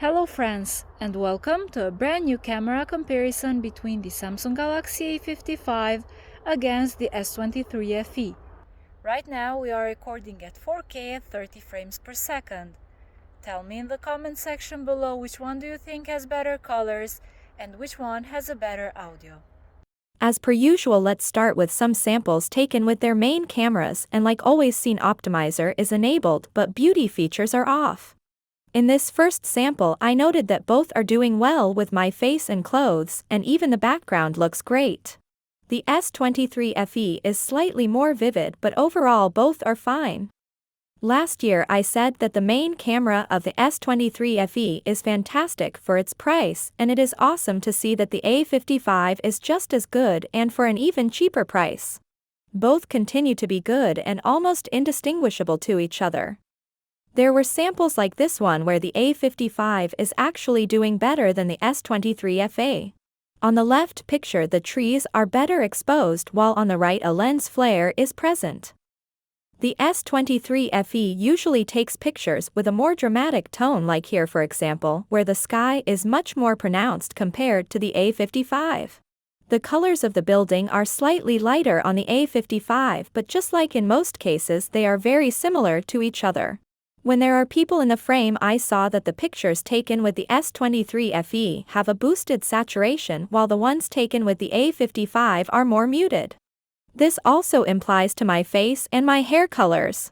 Hello friends, and welcome to a brand new camera comparison between the Samsung Galaxy A55 against the S23 FE. Right now we are recording at 4K at 30 frames per second. Tell me in the comment section below which one do you think has better colors and which one has a better audio. As per usual, let's start with some samples taken with their main cameras, and like always, Scene Optimizer is enabled but beauty features are off. In this first sample, I noted that both are doing well with my face and clothes, and even the background looks great. The S23 FE is slightly more vivid, but overall both are fine. Last year I said that the main camera of the S23 FE is fantastic for its price, and it is awesome to see that the A55 is just as good and for an even cheaper price. Both continue to be good and almost indistinguishable to each other. There were samples like this one where the A55 is actually doing better than the S23 FE. On the left picture the trees are better exposed, while on the right a lens flare is present. The S23 FE usually takes pictures with a more dramatic tone, like here for example, where the sky is much more pronounced compared to the A55. The colors of the building are slightly lighter on the A55, but just like in most cases they are very similar to each other. When there are people in the frame, I saw that the pictures taken with the S23 FE have a boosted saturation, while the ones taken with the A55 are more muted. This also implies to my face and my hair colors.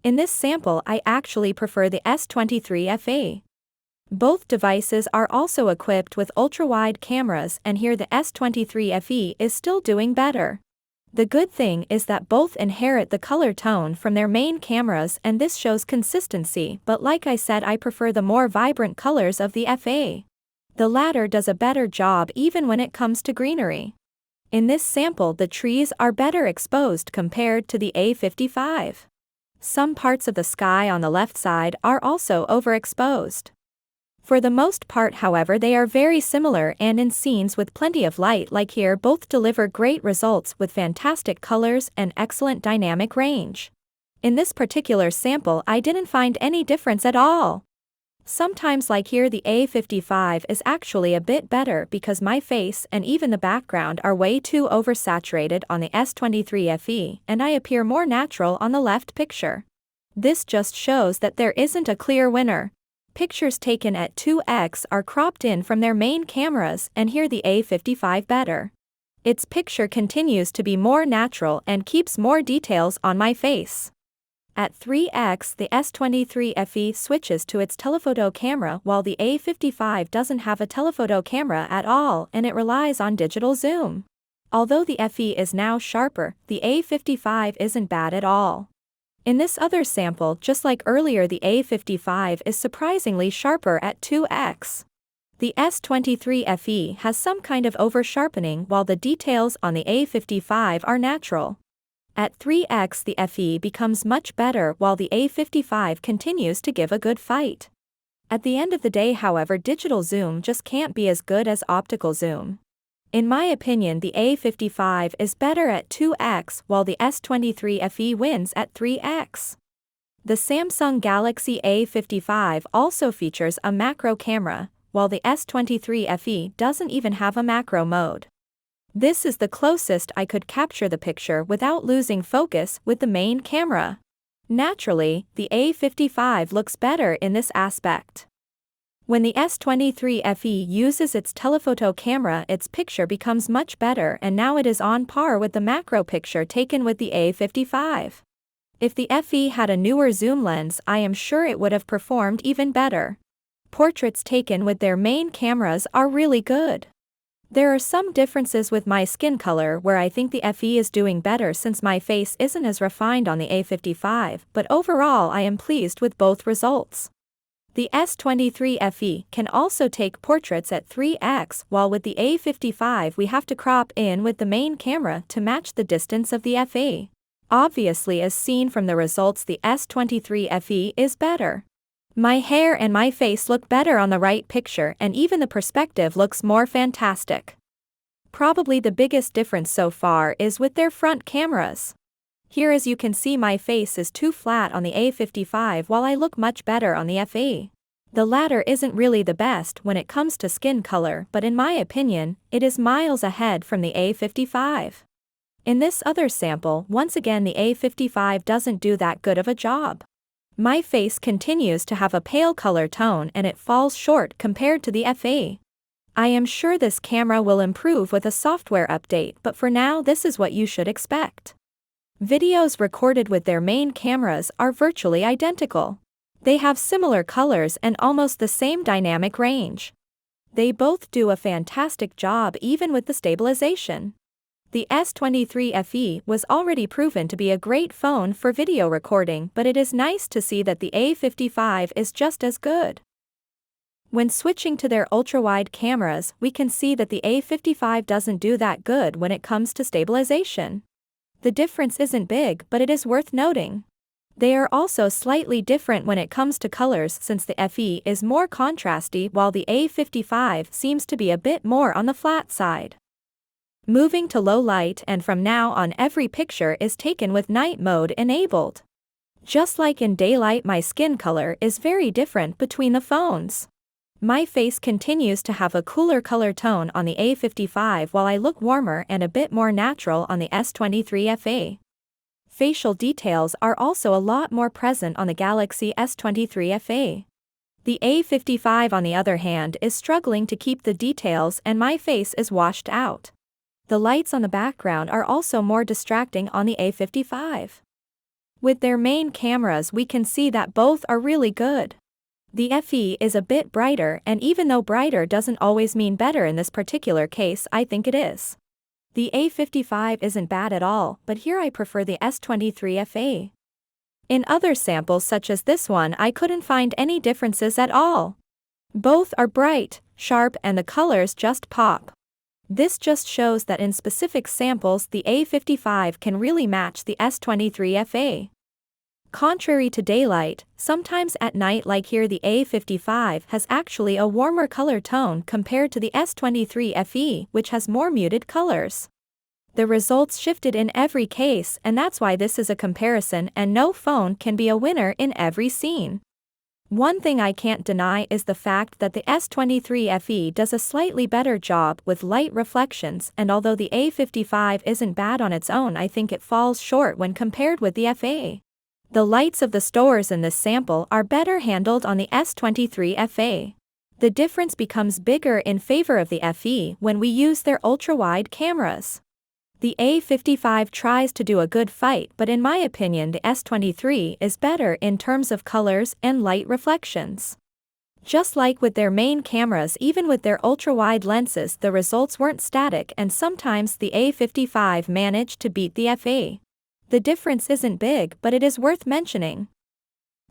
In this sample I actually prefer the S23 FE. Both devices are also equipped with ultrawide cameras, and here the S23 FE is still doing better. The good thing is that both inherit the color tone from their main cameras, and this shows consistency, but like I said, I prefer the more vibrant colors of the FE. The latter does a better job even when it comes to greenery. In this sample the trees are better exposed compared to the A55. Some parts of the sky on the left side are also overexposed. For the most part, however, they are very similar, and in scenes with plenty of light like here both deliver great results with fantastic colors and excellent dynamic range. In this particular sample I didn't find any difference at all. Sometimes like here the A55 is actually a bit better because my face and even the background are way too oversaturated on the S23 FE, and I appear more natural on the left picture. This just shows that there isn't a clear winner. Pictures taken at 2x are cropped in from their main cameras, and here the A55 better. Its picture continues to be more natural and keeps more details on my face. At 3x the S23 FE switches to its telephoto camera, while the A55 doesn't have a telephoto camera at all and it relies on digital zoom. Although the FE is now sharper, the A55 isn't bad at all. In this other sample, just like earlier, the A55 is surprisingly sharper at 2x. The S23 FE has some kind of over-sharpening, while the details on the A55 are natural. At 3x the FE becomes much better, while the A55 continues to give a good fight. At the end of the day, however, digital zoom just can't be as good as optical zoom. In my opinion, the A55 is better at 2x, while the S23 FE wins at 3x. The Samsung Galaxy A55 also features a macro camera, while the S23 FE doesn't even have a macro mode. This is the closest I could capture the picture without losing focus with the main camera. Naturally, the A55 looks better in this aspect. When the S23 FE uses its telephoto camera, its picture becomes much better, and now it is on par with the macro picture taken with the A55. If the FE had a newer zoom lens, I am sure it would have performed even better. Portraits taken with their main cameras are really good. There are some differences with my skin color where I think the FE is doing better since my face isn't as refined on the A55, but overall I am pleased with both results. The S23 FE can also take portraits at 3x, while with the A55 we have to crop in with the main camera to match the distance of the FE. Obviously, as seen from the results, the S23 FE is better. My hair and my face look better on the right picture, and even the perspective looks more fantastic. Probably the biggest difference so far is with their front cameras. Here, as you can see, my face is too flat on the A55 while I look much better on the FE. The latter isn't really the best when it comes to skin color, but in my opinion, it is miles ahead from the A55. In this other sample, once again the A55 doesn't do that good of a job. My face continues to have a pale color tone and it falls short compared to the FE. I am sure this camera will improve with a software update, but for now this is what you should expect. Videos recorded with their main cameras are virtually identical. They have similar colors and almost the same dynamic range. They both do a fantastic job even with the stabilization. The S23 FE was already proven to be a great phone for video recording, but it is nice to see that the A55 is just as good. When switching to their ultra-wide cameras, we can see that the A55 doesn't do that good when it comes to stabilization. The difference isn't big, but it is worth noting. They are also slightly different when it comes to colors, since the FE is more contrasty while the A55 seems to be a bit more on the flat side. Moving to low light, and from now on every picture is taken with night mode enabled. Just like in daylight, my skin color is very different between the phones. My face continues to have a cooler color tone on the A55 while I look warmer and a bit more natural on the S23 FE. Facial details are also a lot more present on the Galaxy S23 FE. The A55 on the other hand is struggling to keep the details and my face is washed out. The lights on the background are also more distracting on the A55. With their main cameras we can see that both are really good. The FE is a bit brighter, and even though brighter doesn't always mean better in this particular case, I think it is. The A55 isn't bad at all, but here I prefer the S23 FE. In other samples such as this one I couldn't find any differences at all. Both are bright, sharp, and the colors just pop. This just shows that in specific samples the A55 can really match the S23 FE. Contrary to daylight, sometimes at night like here the A55 has actually a warmer color tone compared to the S23 FE, which has more muted colors. The results shifted in every case, and that's why this is a comparison and no phone can be a winner in every scene. One thing I can't deny is the fact that the S23 FE does a slightly better job with light reflections, and although the A55 isn't bad on its own, I think it falls short when compared with the FE. The lights of the stores in this sample are better handled on the S23 FE. The difference becomes bigger in favor of the FE when we use their ultra-wide cameras. The A55 tries to do a good fight, but in my opinion the S23 is better in terms of colors and light reflections. Just like with their main cameras, even with their ultra-wide lenses the results weren't static, and sometimes the A55 managed to beat the FE. The difference isn't big, but it is worth mentioning.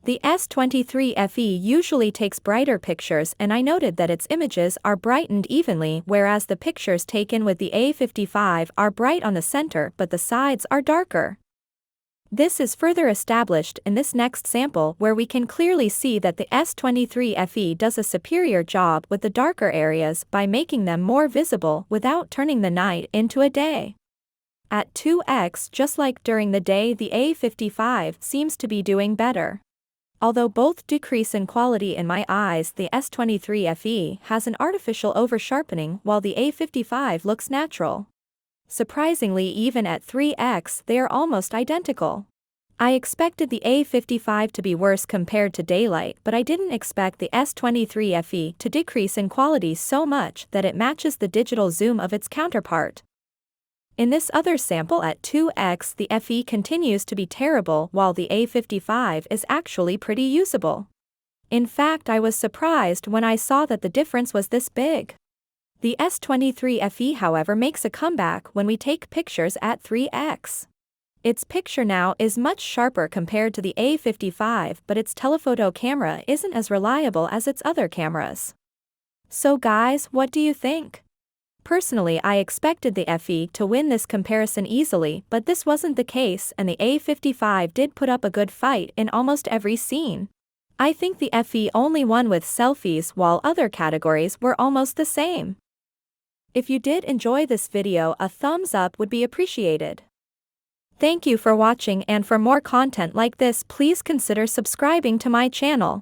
The S23 FE usually takes brighter pictures, and I noted that its images are brightened evenly, whereas the pictures taken with the A55 are bright on the center but the sides are darker. This is further established in this next sample, where we can clearly see that the S23 FE does a superior job with the darker areas by making them more visible without turning the night into a day. At 2x, just like during the day, the A55 seems to be doing better. Although both decrease in quality in my eyes, the S23 FE has an artificial over-sharpening while the A55 looks natural. Surprisingly, even at 3x, they are almost identical. I expected the A55 to be worse compared to daylight, but I didn't expect the S23 FE to decrease in quality so much that it matches the digital zoom of its counterpart. In this other sample at 2x, the FE continues to be terrible while the A55 is actually pretty usable. In fact, I was surprised when I saw that the difference was this big. The S23 FE, however, makes a comeback when we take pictures at 3x. Its picture now is much sharper compared to the A55, but its telephoto camera isn't as reliable as its other cameras. So guys, what do you think? Personally, I expected the FE to win this comparison easily, but this wasn't the case, and the A55 did put up a good fight in almost every scene. I think the FE only won with selfies, while other categories were almost the same. If you did enjoy this video, a thumbs up would be appreciated. Thank you for watching, and for more content like this, please consider subscribing to my channel.